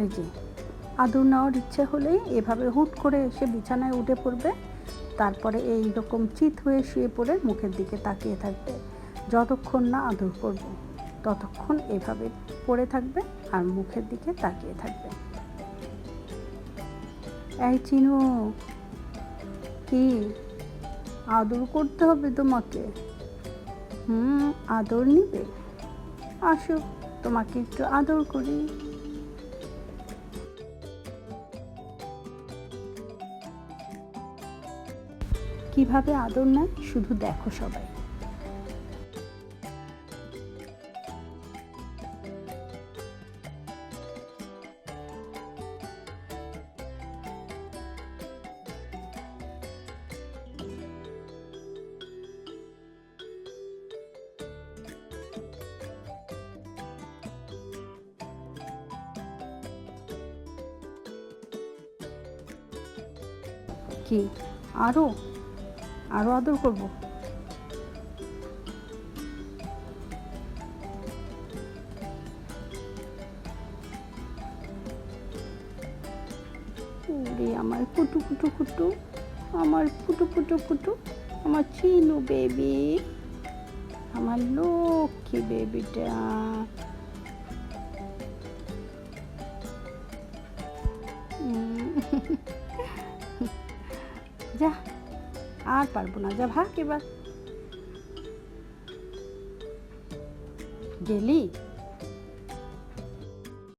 এই যে আদর নেওয়ার ইচ্ছে হলে এভাবে হুট করে এসে বিছানায় উঠে পড়বে, তারপরে এই রকম চিত হয়ে শুয়ে পড়ে মুখের দিকে তাকিয়ে থাকবে। যতক্ষণ না আদর করব ততক্ষণ এভাবে পড়ে থাকবে আর মুখের দিকে তাকিয়ে থাকবে। এই চিনু, কি আদর করতে হবে তোমাকে? আদর নিবে? আসো, তোমাকে একটু আদর করি। কিভাবে আদর নেয় শুধু দেখো সবাই। কি আরো আরো আদর করব? ওরে আমার কুটু কুটু কুটু, আমার কুটু কুটু কুটু, আমার চিনু বেবি, আমার লক্ষ্মী বেবিটা। যা, আর পারবো না, যা ভাগ এবার। গেলি?